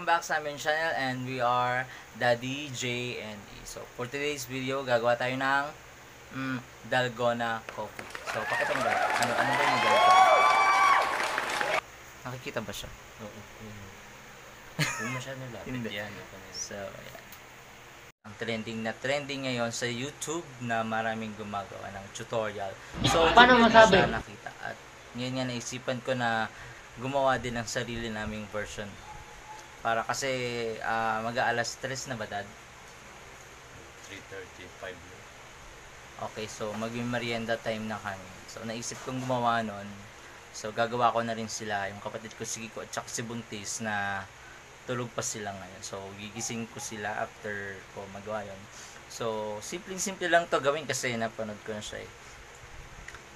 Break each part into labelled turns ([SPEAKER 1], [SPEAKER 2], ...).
[SPEAKER 1] welcome back sa aming channel and we are Daddy J and E. So for today's video, gagawa tayo ng dalgona coffee. So pakita mo ba? Ano ba yung dalgona? Nakikita ba siya?
[SPEAKER 2] Oo. Kung masyado lapit yan.
[SPEAKER 1] So ayan. Ang trending ngayon sa YouTube na maraming gumagawa ng tutorial. So
[SPEAKER 3] paano masabi?
[SPEAKER 1] Siya nakita at ngayon nga naisipan ko na gumawa din ng sarili naming version. Para kasi mag-aalas 3 na ba, Dad?
[SPEAKER 2] 3:35.
[SPEAKER 1] Okay, so mag-merienda time na kami. So naisip kong gumawa nun. So gagawa ko na rin sila, yung kapatid ko si Kiko at saka si Buntis na tulog pa sila ngayon. So gigising ko sila after ko magawa yun. So simple lang to gawin kasi napanood ko na siya eh.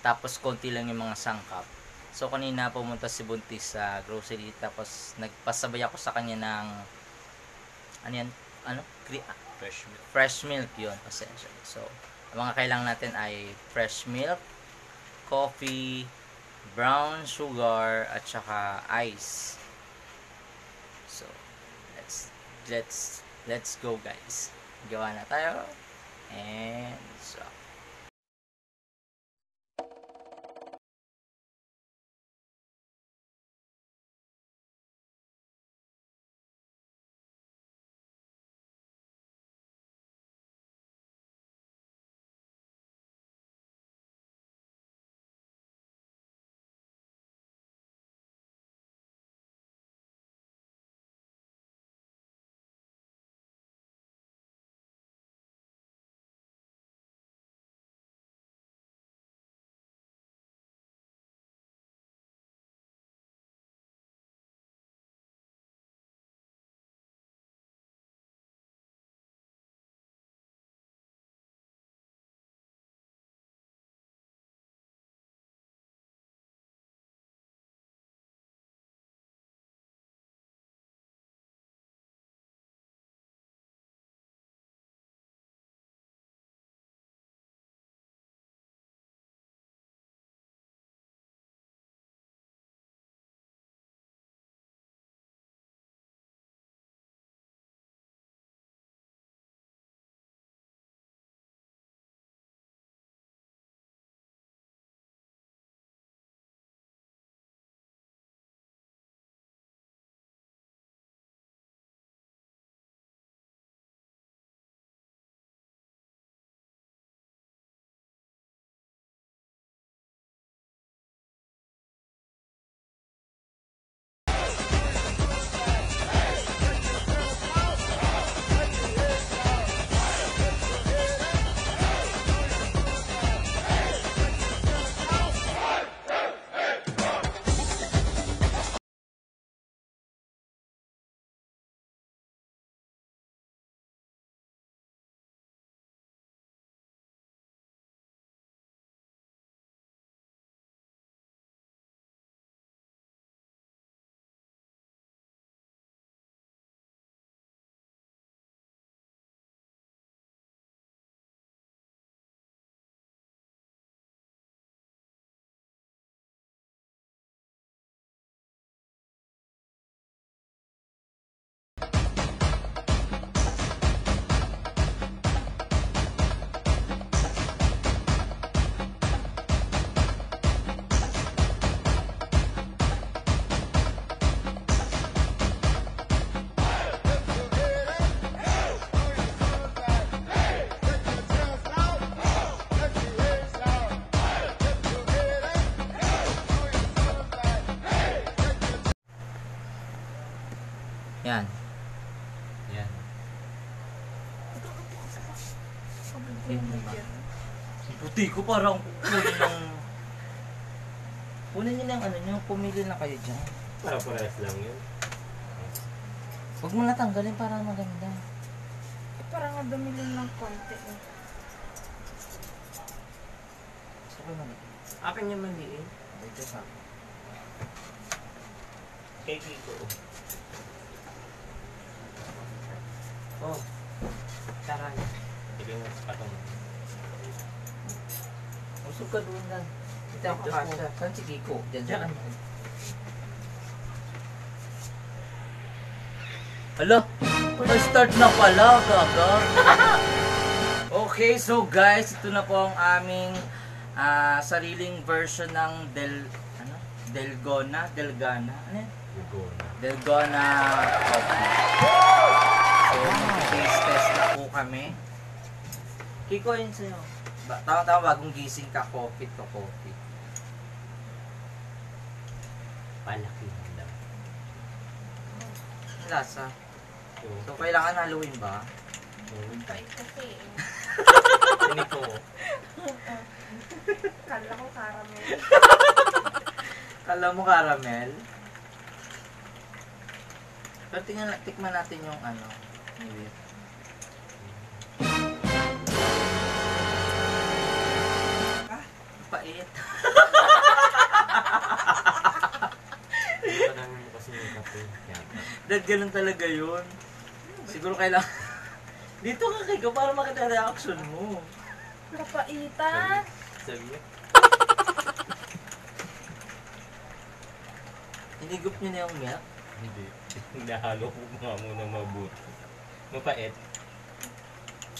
[SPEAKER 1] Tapos konti lang yung mga sangkap. So kanina pumunta si Buntis sa grocery tapos nagpasabay ako sa kanya ng fresh milk yun, pasensya. So ang mga kailangan natin ay fresh milk, coffee, brown sugar at saka ice. So let's go guys. Gawa na tayo. And so yan.
[SPEAKER 2] Yan.
[SPEAKER 1] Puti ko parang kunin nyo ng ano nyo, pumili na kayo dyan.
[SPEAKER 2] Para parehas lang yun.
[SPEAKER 1] Huwag mo natanggalin para maganda.
[SPEAKER 4] Parang nga dumilin ng konti eh.
[SPEAKER 1] Sabi mo na.
[SPEAKER 2] Akin yung maliit.
[SPEAKER 1] Ito sa
[SPEAKER 2] Kay Kiko. Oh. Taray. Sige mo, patong.
[SPEAKER 1] usog ka doon lang. Ito ako kasya. Saan si Kiko? Diyan. Hala, start na pala, gaga. Okay, so guys, ito na po ang aming sariling version ng Delgona. Ano yan? Delgona coffee. So, mag-taste test na po kami. Kiko, yun sa'yo. Tama-tama, bagong gising ka, coffee to coffee.
[SPEAKER 2] Palaki lang.
[SPEAKER 1] Lasa. So, kailangan haluin ba?
[SPEAKER 4] Kahit kasi eh.
[SPEAKER 2] Hindi ko.
[SPEAKER 4] Kala ko caramel.
[SPEAKER 1] Kala mo caramel? Pero tikman natin yung whip. Pait.
[SPEAKER 2] Parang kasi yung kape.
[SPEAKER 1] Dad, ganun talaga yun. Siguro kailangan... Dito ka, Kiko, para makita reaction mo.
[SPEAKER 4] Kapaitan.
[SPEAKER 2] Sabi
[SPEAKER 1] Hinigup niyo na yung milk.
[SPEAKER 2] Hindi. Nahalo ko nga muna mabuti. Mapait.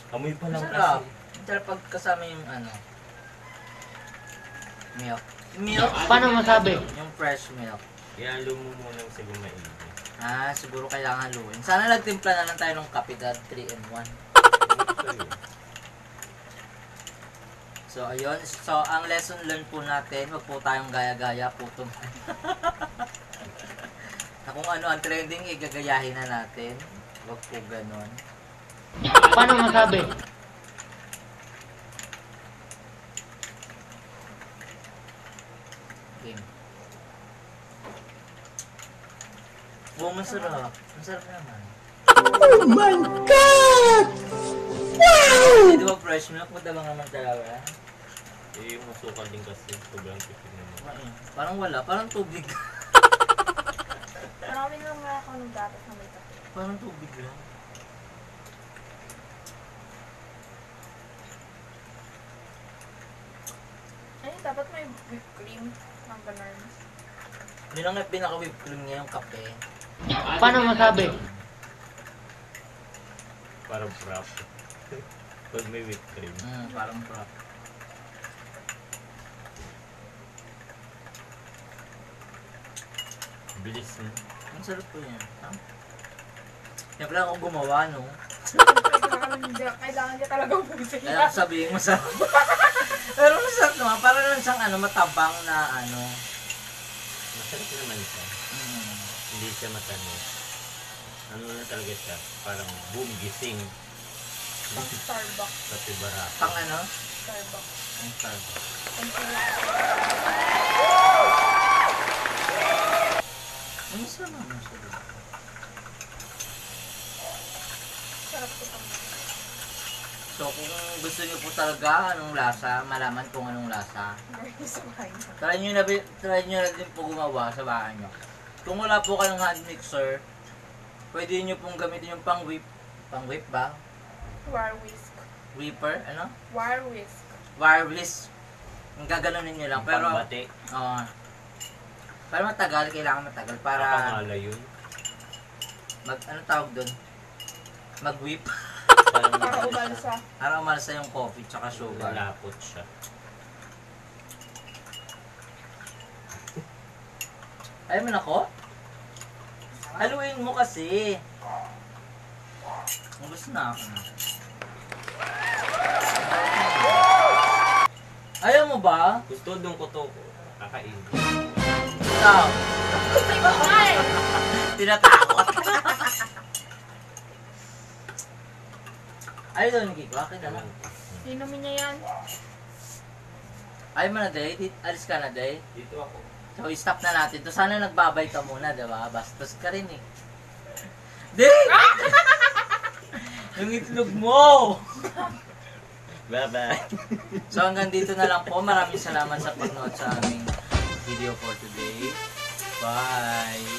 [SPEAKER 2] Amoy pa lang
[SPEAKER 1] Masarap.
[SPEAKER 2] kasi.
[SPEAKER 1] Masarap pag kasama yung milk. Milk?
[SPEAKER 3] Paano masabi?
[SPEAKER 1] Yung fresh milk.
[SPEAKER 2] Ihalo mo muna sa gumain.
[SPEAKER 1] Siguro kailangan haluin. Sana nagtimpla na lang tayo ng kape dahil 3-in-1. So, ayun. So, ang lesson learned po natin, wag po tayong gaya-gaya po na kung ano ang trending, igagayahin na natin. Wag po ganon.
[SPEAKER 3] Paano masabi?
[SPEAKER 1] Game. Oh, masarap. Masarap naman.
[SPEAKER 3] Oh my God!
[SPEAKER 1] Hindi ba fresh milk? Punta ba naman talaga?
[SPEAKER 2] Eh, yung masukal din kasi. Sobrang tipid naman.
[SPEAKER 1] Parang wala. Parang tubig.
[SPEAKER 4] Marami lang nga ako ng dapat na may kape.
[SPEAKER 1] Parang tubig lang.
[SPEAKER 4] Ay, dapat may whipped cream ng ganun.
[SPEAKER 1] Yun lang nga pinaka-whipped cream niya yung kape.
[SPEAKER 3] Paano masabi?
[SPEAKER 2] Parang prop. Pag may whipped cream.
[SPEAKER 1] Parang prop.
[SPEAKER 2] Bilis mo.
[SPEAKER 1] Ang sarap po yan. Siyempre ako gumawa, no?
[SPEAKER 4] Kailangan niya talaga ubusin
[SPEAKER 1] Kaya sabihin mo sa... Pero masarap naman. Para lang siyang matabang na
[SPEAKER 2] Masarap naman siya. Hindi siya matamis. Ano na talaga siya? Parang boom, gising.
[SPEAKER 4] Pang Starbucks.
[SPEAKER 2] Pati barako.
[SPEAKER 1] Pang
[SPEAKER 4] Starbucks.
[SPEAKER 1] Ang Starbucks.
[SPEAKER 4] Ang sarap.
[SPEAKER 1] Ang sarap naman siya.
[SPEAKER 4] Sarap ko pang.
[SPEAKER 1] So kung gusto niyo po talaga anong lasa, malaman kung anong lasa, try niyo na din po gumawa sa bahay niyo. Kung wala po kayong hand mixer, pwede niyo pong gamitin yung pang-whip ba?
[SPEAKER 4] War whisk.
[SPEAKER 1] Whipper, ano?
[SPEAKER 4] War whisk.
[SPEAKER 1] Wire whisk. Ang gaganunin niyo lang. Pero,
[SPEAKER 2] Pangbate.
[SPEAKER 1] para matagal, kailangan matagal. Para,
[SPEAKER 2] Kapangala yun.
[SPEAKER 1] ano tawag doon? Mag-whip.
[SPEAKER 4] Para umalsa.
[SPEAKER 1] Para umalsa yung coffee tsaka sugar.
[SPEAKER 2] Malapot siya.
[SPEAKER 1] Ayaw mo na ko? Haluin mo kasi. Ang gusto na ako. Ayaw mo ba?
[SPEAKER 2] Gusto doon ko to. Kakain.
[SPEAKER 1] Ikaw. Tinatakot. Ayaw doon, Kiko. Akin na lang.
[SPEAKER 4] Inumin niya yan.
[SPEAKER 1] Ayaw mo na, Day. Alis ka na, Day.
[SPEAKER 2] Dito ako.
[SPEAKER 1] So, stop na natin. To sana nagbabay ka muna, diba? Bastos ka rin eh. Day! Yung itlog mo!
[SPEAKER 2] Bye-bye.
[SPEAKER 1] So hanggang dito na lang po. Maraming salamat sa pagnood sa aming video for today. Bye!